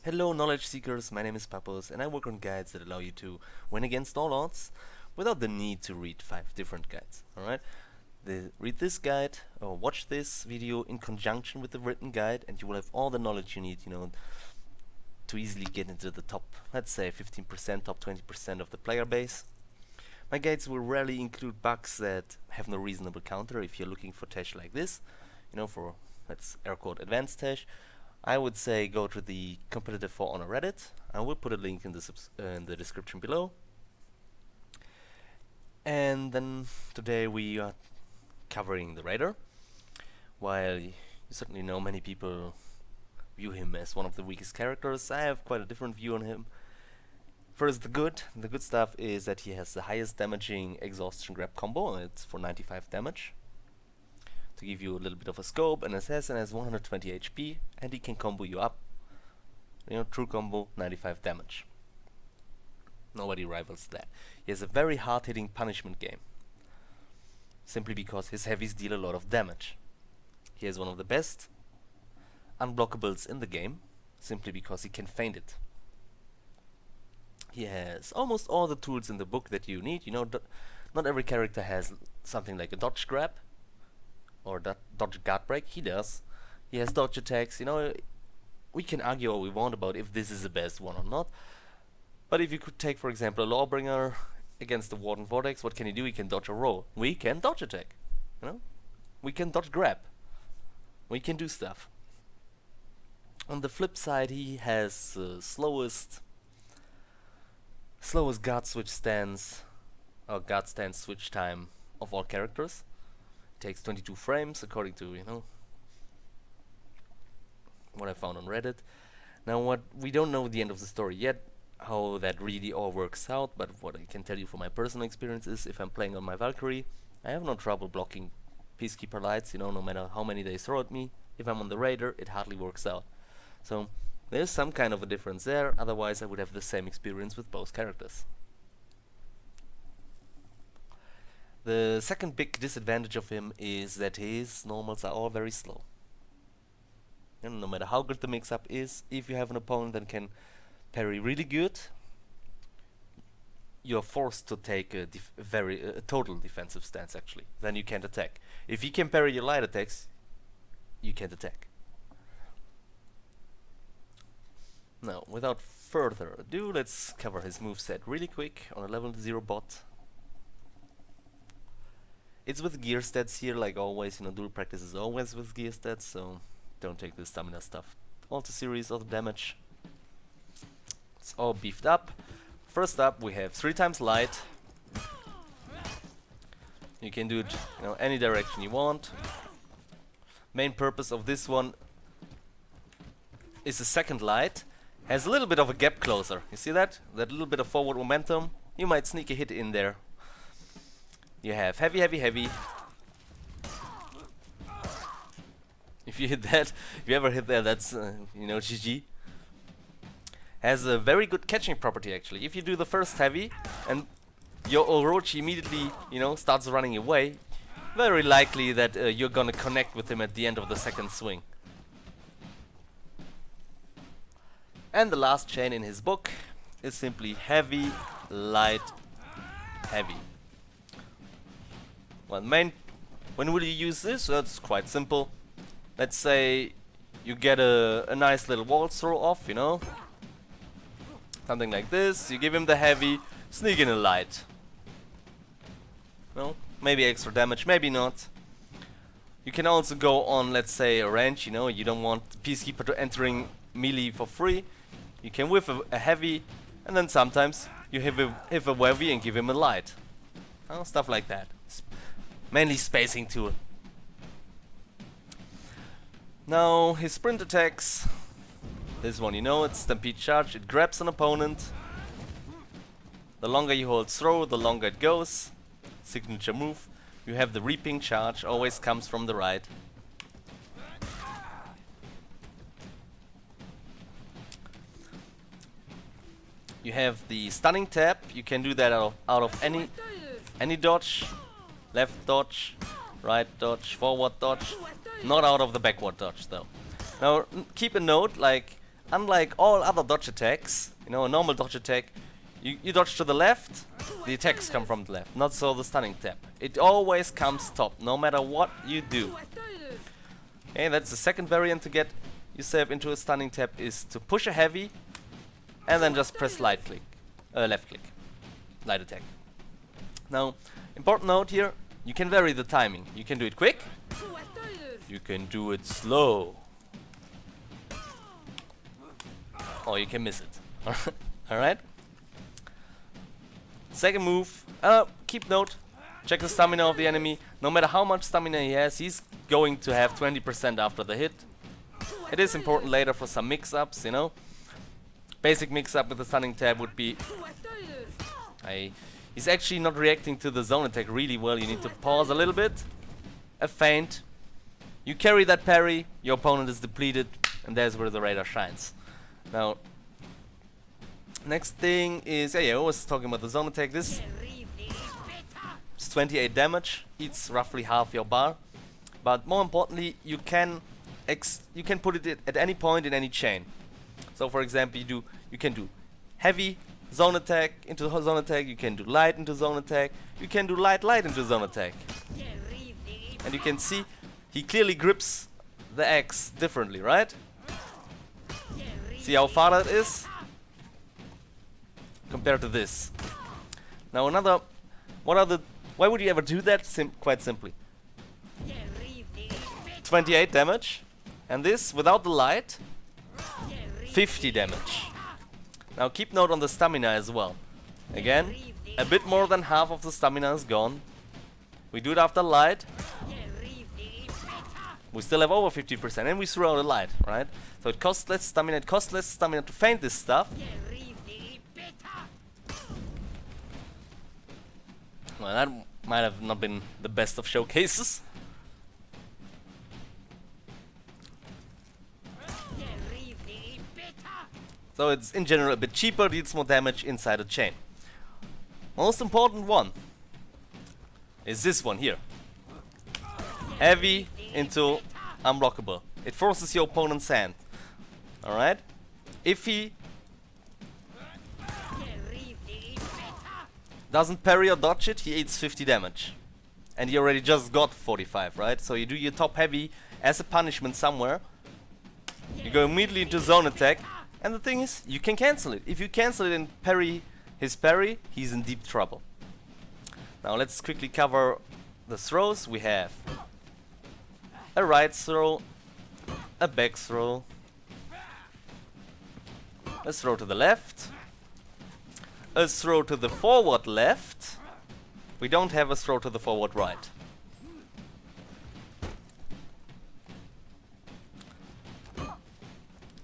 Hello knowledge seekers, my name is Pappus and I work on guides that allow you to win against all odds without the need to read 5 different guides, alright? Read this guide or watch this video in conjunction with the written guide and you will have all the knowledge you need, to easily get into the top, let's say 15%, top 20% of the player base. My guides will rarely include bugs that have no reasonable counter if you're looking for Tesh like this, for, let's air quote, advanced Tesh. I would say go to the competitive forum on Reddit. I will put a link in the description below. And then today we are covering the Raider. While you certainly know many people view him as one of the weakest characters, I have quite a different view on him. First, the good stuff is that he has the highest damaging exhaustion grab combo, and it's for 95 damage. To give you a little bit of a scope, an assassin has 120 HP and he can combo you up. True combo, 95 damage. Nobody rivals that. He has a very hard-hitting punishment game, simply because his heavies deal a lot of damage. He has one of the best unblockables in the game, simply because he can feint it. He has almost all the tools in the book that you need. Not every character has something like a dodge grab or dodge guard break. He does. He has dodge attacks. We can argue all we want about if this is the best one or not. But if you could take, for example, a Lawbringer against the Warden Vortex, what can he do? He can dodge a roll. We can dodge attack. We can dodge grab. We can do stuff. On the flip side, he has the slowest guard switch stance or guard stance switch time of all characters. Takes 22 frames according to what I found on Reddit. Now what we don't know the end of the story yet, how that really all works out, but what I can tell you from my personal experience is if I'm playing on my Valkyrie, I have no trouble blocking Peacekeeper Lights, no matter how many they throw at me. If I'm on the Raider, it hardly works out. So there's some kind of a difference there, otherwise I would have the same experience with both characters. The second big disadvantage of him is that his normals are all very slow. No matter how good the mix-up is, if you have an opponent that can parry really good, you're forced to take a total defensive stance actually. Then you can't attack. If he can parry your light attacks, you can't attack. Now, without further ado, let's cover his moveset really quick on a level 0 bot. It's with gear stats here, like always. Dual practice is always with gear stats, so don't take the stamina stuff. Alter series of damage. It's all beefed up. First up, we have 3 times light. You can do it, any direction you want. Main purpose of this one is the second light. Has a little bit of a gap closer. You see that? That little bit of forward momentum. You might sneak a hit in there. You have heavy, heavy, heavy. If you hit that, if you ever hit that, that's, GG. Has a very good catching property actually. If you do the first heavy and your Orochi immediately, starts running away, very likely that you're gonna connect with him at the end of the second swing. And the last chain in his book is simply heavy, light, heavy. When will you use this? That's quite simple. Let's say you get a nice little wall throw off, something like this. You give him the heavy, sneak in a light. Maybe extra damage, maybe not. You can also go on, let's say, a range. You don't want Peacekeeper to entering melee for free. You can whiff a heavy, and then sometimes you hit a heavy and give him a light. Stuff like that. Mainly spacing tool. Now his sprint attacks. This one, it's Stampede Charge. It grabs an opponent. The longer you hold throw, the longer it goes. Signature move. You have the Reaping Charge. Always comes from the right. You have the Stunning Tap. You can do that out of any dodge. Left dodge, right dodge, forward dodge. Not out of the backward dodge though. Now keep a note, like unlike all other dodge attacks, you know, a normal dodge attack, you dodge to the left, the attacks come from the left. Not so the stunning tap. It always comes top, no matter what you do. Okay, that's the second variant to get yourself into a stunning tap, is to push a heavy and then just press left click, light attack. Now, important note here, you can vary the timing. You can do it quick, you can do it slow, or you can miss it. Alright? Second move, keep note, check the stamina of the enemy. No matter how much stamina he has, he's going to have 20% after the hit. It is important later for some mix-ups, you know. Basic mix-up with the stunning tab would be... he's actually not reacting to the zone attack really well. You need to pause a little bit. A feint. You carry that parry, your opponent is depleted, and there's where the radar shines. Now, next thing is... I was talking about the zone attack. This is 28 damage, eats roughly half your bar. But more importantly, you can put it at any point in any chain. So for example, you can do heavy zone attack into zone attack, you can do light into zone attack, you can do light into zone attack. And you can see he clearly grips the axe differently, right? See how far that is compared to this. Now why would you ever do that? Quite simply. 28 damage, and this without the light, 50 damage. Now keep note on the stamina as well. Again, a bit more than half of the stamina is gone. We do it after light. We still have over 50%, and we throw out a light, right? So it costs less stamina. It costs less stamina to feint this stuff. Well, that might have not been the best of showcases. So it's in general a bit cheaper, deals more damage inside a chain. Most important one is this one here. Heavy into unblockable. It forces your opponent's hand. Alright? If he doesn't parry or dodge it, he eats 50 damage. And he already just got 45, right? So you do your top heavy as a punishment somewhere. You go immediately into zone attack. And the thing is, you can cancel it. If you cancel it and parry his parry, he's in deep trouble. Now let's quickly cover the throws. We have a right throw, a back throw, a throw to the left, a throw to the forward left. We don't have a throw to the forward right.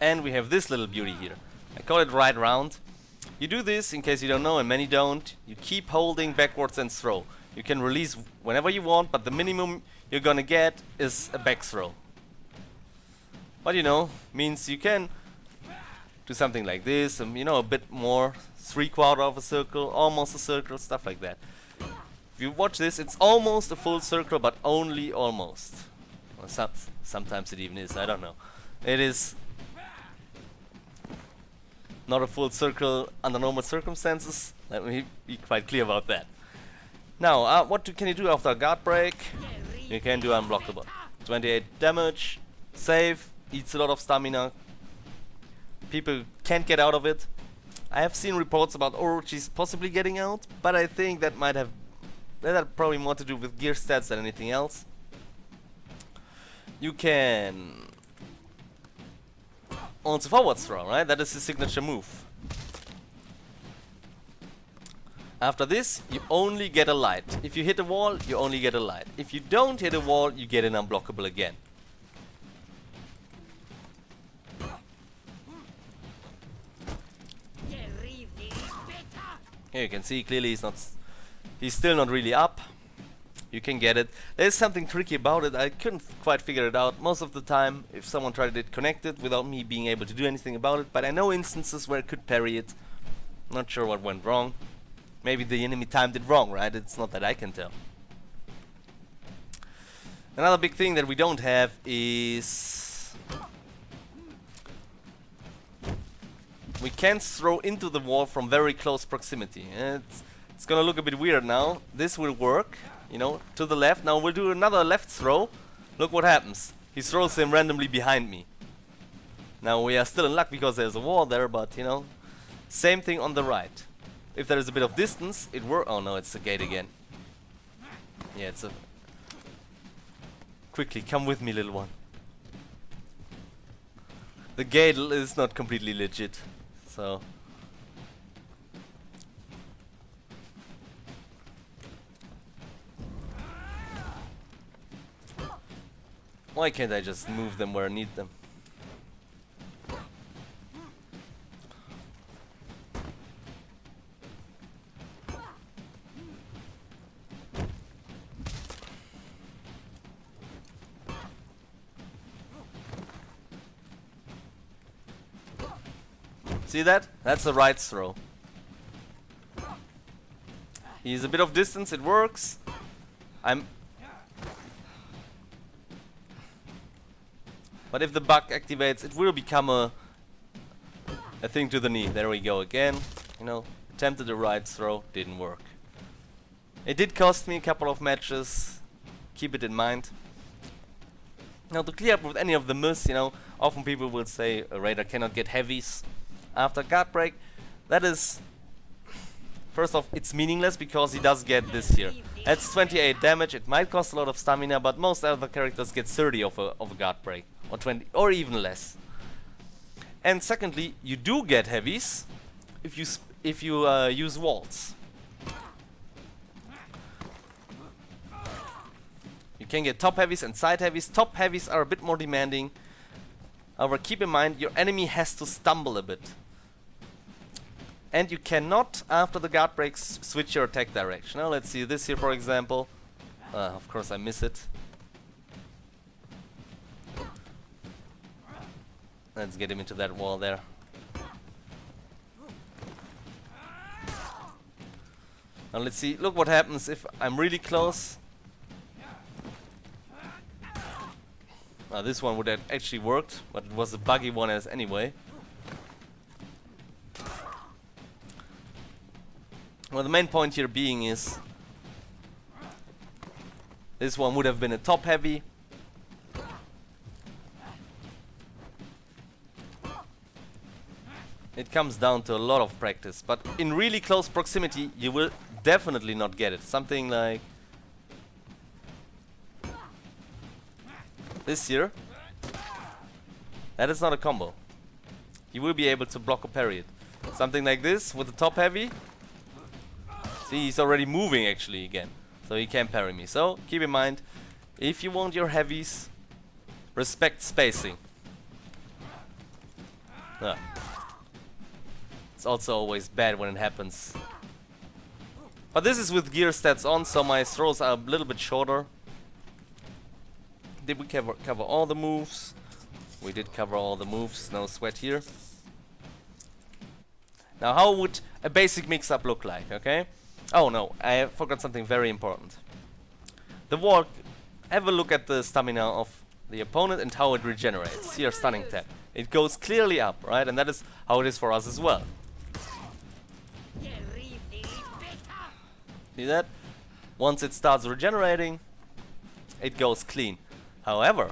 And we have this little beauty here. I call it right round. You do this, in case you don't know, and many don't. You keep holding backwards and throw. You can release whenever you want, but the minimum you're gonna get is a back throw. But you know, means you can do something like this, you know, a bit more, 3/4 of a circle, almost a circle, stuff like that. If you watch this, it's almost a full circle, but only almost. Or sometimes it even is, I don't know. It is not a full circle under normal circumstances. Let me be quite clear about that. Now, what can you do after a guard break? You can do unblockable. 28 damage, save, eats a lot of stamina. People can't get out of it. I have seen reports about Orochi's possibly getting out, but I think that had probably more to do with gear stats than anything else. You can also forward throw, right? That is his signature move. After this, you only get a light. If you hit a wall, you only get a light. If you don't hit a wall, you get an unblockable again. Here you can see clearly he's still not really up. You can get it. There's something tricky about it. I couldn't quite figure it out most of the time if someone tried it connected without me being able to do anything about it. But I know instances where it could parry it. Not sure what went wrong. Maybe the enemy timed it wrong, right? It's not that I can tell. Another big thing that we don't have is we can't throw into the wall from very close proximity. It's gonna look a bit weird now. This will work, you know, to the left. Now we'll do another left throw. Look what happens. He throws him randomly behind me. Now we are still in luck because there's a wall there, but you know, same thing on the right. If there is a bit of distance, it works. Oh no, it's the gate again. Yeah, it's a... Quickly, come with me, little one. The gate is not completely legit, so... Why can't I just move them where I need them? See that? That's the right throw. He's a bit of distance, it works. But if the bug activates, it will become a thing to the knee. There we go again. You know, attempted a right throw, didn't work. It did cost me a couple of matches. Keep it in mind. Now to clear up with any of the myths, you know, often people will say a raider cannot get heavies after guard break. That is, first off, it's meaningless because he does get this here. That's 28 damage. It might cost a lot of stamina, but most other characters get 30 of a guard break, or 20, or even less. And secondly, you do get heavies if you use walls. You can get top heavies and side heavies. Top heavies are a bit more demanding. However, keep in mind your enemy has to stumble a bit. And you cannot, after the guard breaks, switch your attack direction. Now let's see this here, for example. Of course I miss it. Let's get him into that wall there. Now let's see, look what happens if I'm really close. This one would have actually worked, but it was a buggy one as anyway. Well, the main point here being is this one would have been a top heavy. It comes down to a lot of practice, but in really close proximity you will definitely not get it. Something like this here. That is not a combo. You will be able to block or parry it. Something like this with the top heavy. See, he's already moving actually again, so he can parry me. So keep in mind, if you want your heavies, respect spacing. It's also always bad when it happens. But this is with gear stats on, so my throws are a little bit shorter. Did we cover all the moves? We did cover all the moves, no sweat here. Now how would a basic mix-up look like, okay? Oh no, I forgot something very important. The wall, have a look at the stamina of the opponent and how it regenerates. Here, stunning tap. It goes clearly up, right? And that is how it is for us as well. See that? Once it starts regenerating, it goes clean. However,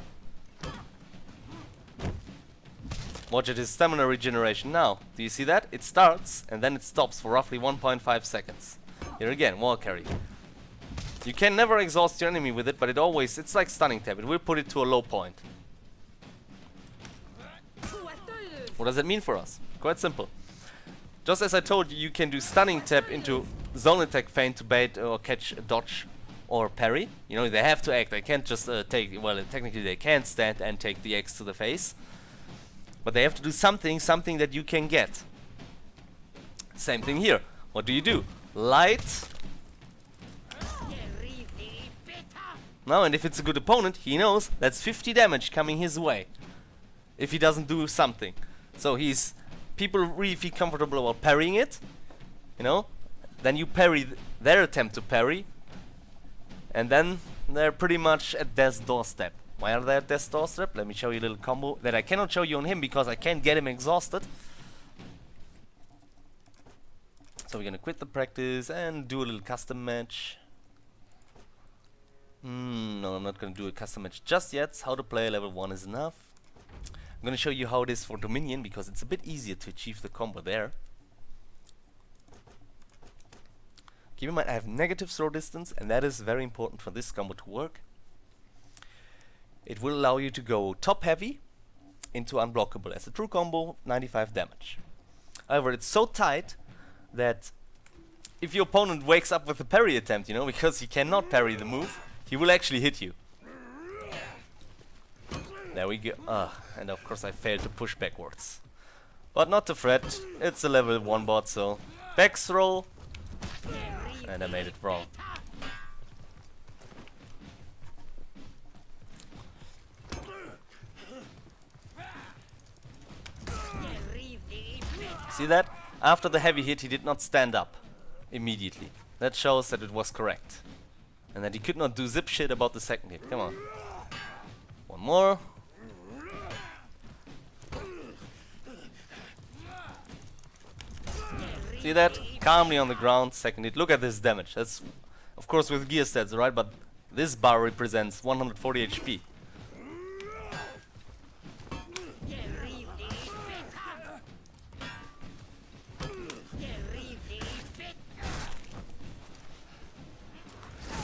watch at his stamina regeneration now. Do you see that? It starts and then it stops for roughly 1.5 seconds. Here again, wall carry. You can never exhaust your enemy with it, but it's like stunning tap. It will put it to a low point. What does that mean for us? Quite simple. Just as I told you, you can do stunning tap into zone attack feint to bait or catch a dodge or parry. You know, they have to act. They can't just take, well, technically they can stand and take the X to the face. But they have to do something that you can get. Same thing here. What do? Light. Now, and if it's a good opponent, he knows that's 50 damage coming his way if he doesn't do something. So people really feel comfortable about parrying it, you know. Then you parry their attempt to parry, and then they're pretty much at death's doorstep. Why are they at death's doorstep? Let me show you a little combo that I cannot show you on him because I can't get him exhausted. So we're gonna quit the practice and do a little custom match. No, I'm not gonna do a custom match just yet. How to play level 1 is enough. I'm gonna show you how it is for Dominion, because it's a bit easier to achieve the combo there. Keep in mind I have negative throw distance, and that is very important for this combo to work. It will allow you to go top heavy into unblockable as a true combo, 95 damage. However, it's so tight that if your opponent wakes up with a parry attempt, you know, because he cannot parry the move, he will actually hit you. There we go. And of course I failed to push backwards. But not to fret, it's a level 1 bot, so back throw. And I made it wrong. See that? After the heavy hit, he did not stand up immediately. That shows that it was correct. And that he could not do zip shit about the second hit. Come on. One more. See that? Calmly on the ground, second hit. Look at this damage. That's, of course, with gear stats, right? But this bar represents 140 HP.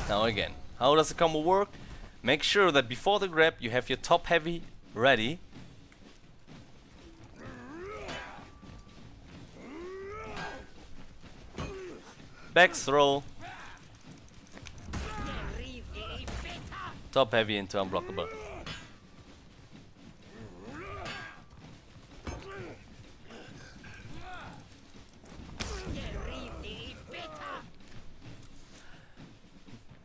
Now again, how does the combo work? Make sure that before the grab you have your top heavy ready. Back throw. Top heavy into unblockable.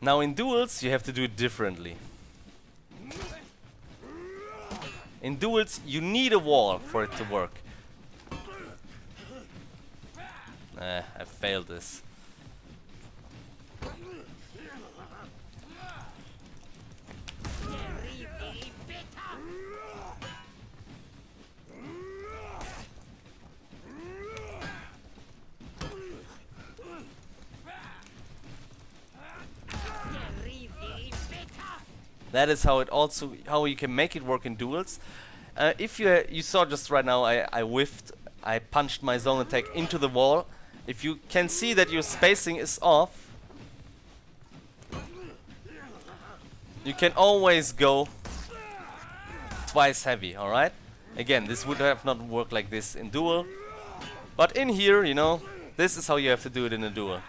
Now in duels you have to do it differently. In duels you need a wall for it to work. I failed this. That is how you can make it work in duels. If you saw just right now, I whiffed. I punched my zone attack into the wall. If you can see that your spacing is off, you can always go twice heavy. All right. Again, this would have not worked like this in duel, but in here, you know, this is how you have to do it in a duel.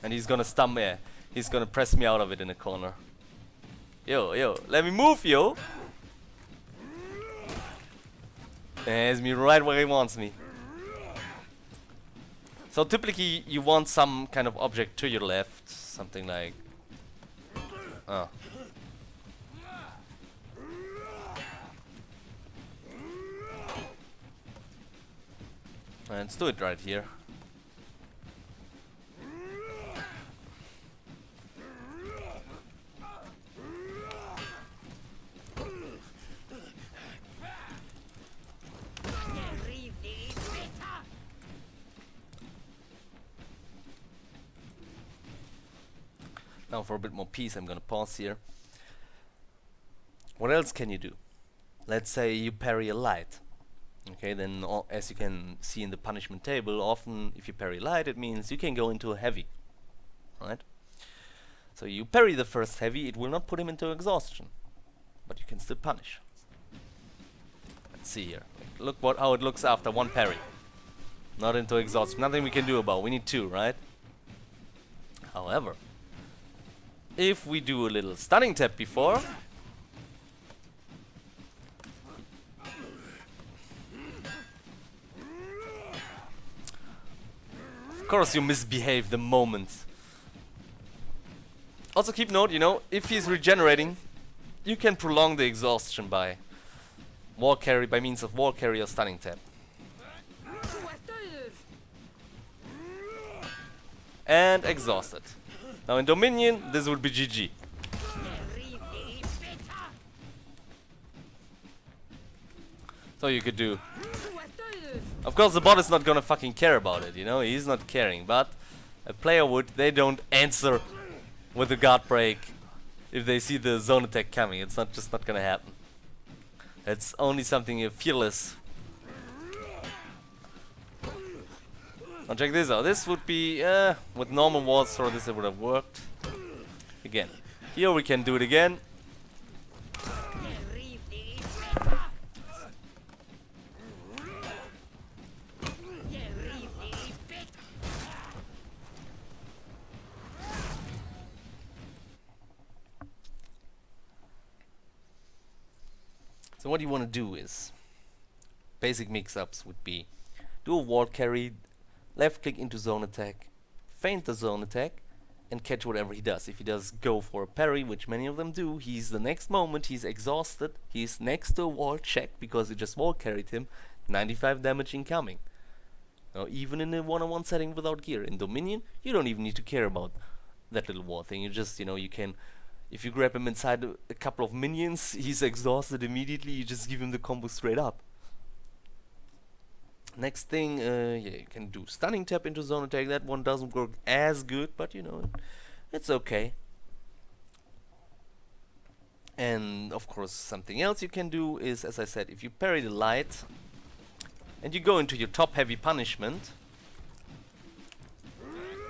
And he's gonna stump me. He's gonna press me out of it in a corner. Yo, let me move, yo! Has me right where he wants me. So typically you want some kind of object to your left, something like... And let's do it right here. Now for a bit more peace, I'm gonna pause here. What else can you do? Let's say you parry a light. Okay, then as you can see in the punishment table, often if you parry light, it means you can go into a heavy. Right? So you parry the first heavy, it will not put him into exhaustion, but you can still punish. Let's see here. Look how it looks after one parry. Not into exhaustion. Nothing we can do about it. We need two, right? However, if we do a little stunning tap before, of course you misbehave the moment. Also keep note, you know, if he's regenerating, you can prolong the exhaustion by wall carry, by means of wall carry or stunning tap. And exhausted. Now in Dominion, this would be GG. So you could do Of course, the bot is not gonna fucking care about it, you know? He's not caring, but a player would. They don't answer with a guard break if they see the zone attack coming. It's not gonna happen. It's only something fearless. Now check this out. This would be with normal wall throw. This would have worked. Again, here we can do it again. So what you want to do is, basic mix-ups would be, do a wall carry, left click into zone attack, feint the zone attack, and catch whatever he does. If he does go for a parry, which many of them do, he's the next moment, he's exhausted, he's next to a wall, check, because you just wall carried him, 95 damage incoming. Now even in a one-on-one setting without gear, in Dominion, you don't even need to care about that little wall thing. You just, you know, you can, if you grab him inside a couple of minions, he's exhausted immediately, you just give him the combo straight up. Next thing, yeah, you can do stunning tap into zone attack. That one doesn't work as good, but you know, it's okay. And of course, something else you can do is, as I said, if you parry the light and you go into your top heavy punishment,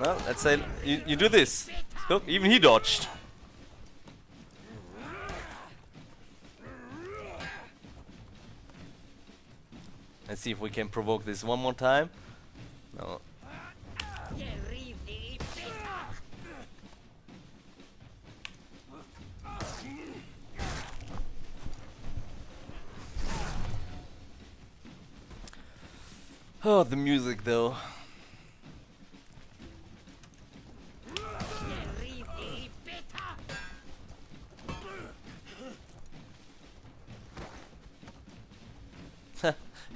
well, let's say you do this. Look, even he dodged. Let's see if we can provoke this one more time. No. Oh, the music though.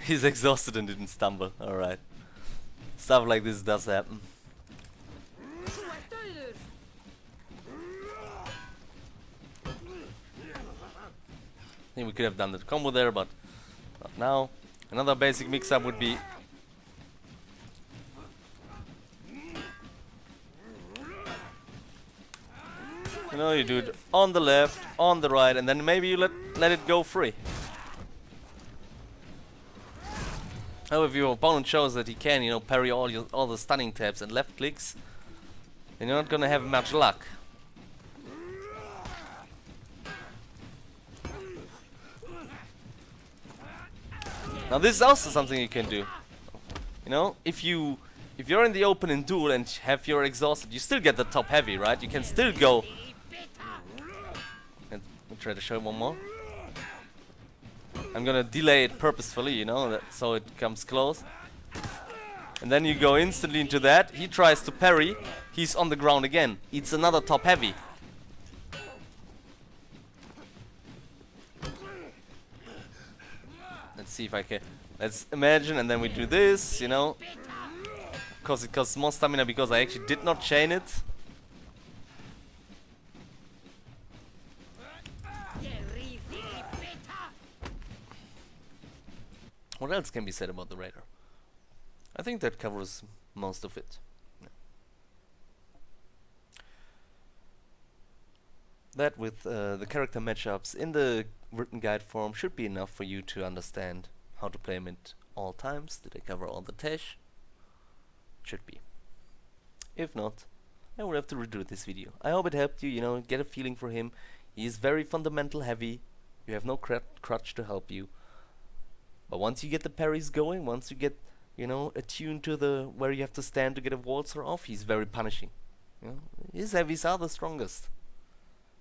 He's exhausted and didn't stumble. Alright. Stuff like this does happen. I think we could have done the combo there, but not now. Another basic mix-up would be... You know, you do it on the left, on the right, and then maybe you let it go free. Now if your opponent shows that he can, you know, parry all the stunning taps and left clicks, then you're not gonna have much luck. Now this is also something you can do. You know, if you're in the open in duel and have your exhausted, you still get the top heavy, right? You can still go. And we'll try to show one more. I'm gonna delay it purposefully, you know, so it comes close. And then you go instantly into that. He tries to parry. He's on the ground again. It's another top heavy. Let's see if I can. Let's imagine, and then we do this, you know. Of course, it costs more stamina because I actually did not chain it. What else can be said about the Raider? I think that covers most of it. Yeah. That with the character matchups in the written guide form should be enough for you to understand how to play him at all times. Did I cover all the tesh? Should be. If not, I will have to redo this video. I hope it helped you, you know, get a feeling for him. He is very fundamental heavy. You have no crutch to help you. But once you get the parries going, once you get, you know, attuned to the where you have to stand to get a waltzer off, he's very punishing. You know, his heavies are the strongest.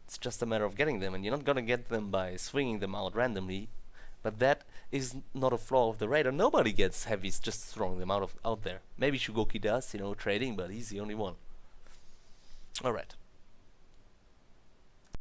It's just a matter of getting them, and you're not gonna get them by swinging them out randomly. But that is not a flaw of the Raider. Nobody gets heavies just throwing them out there. Maybe Shugoki does, you know, trading, but he's the only one. Alright.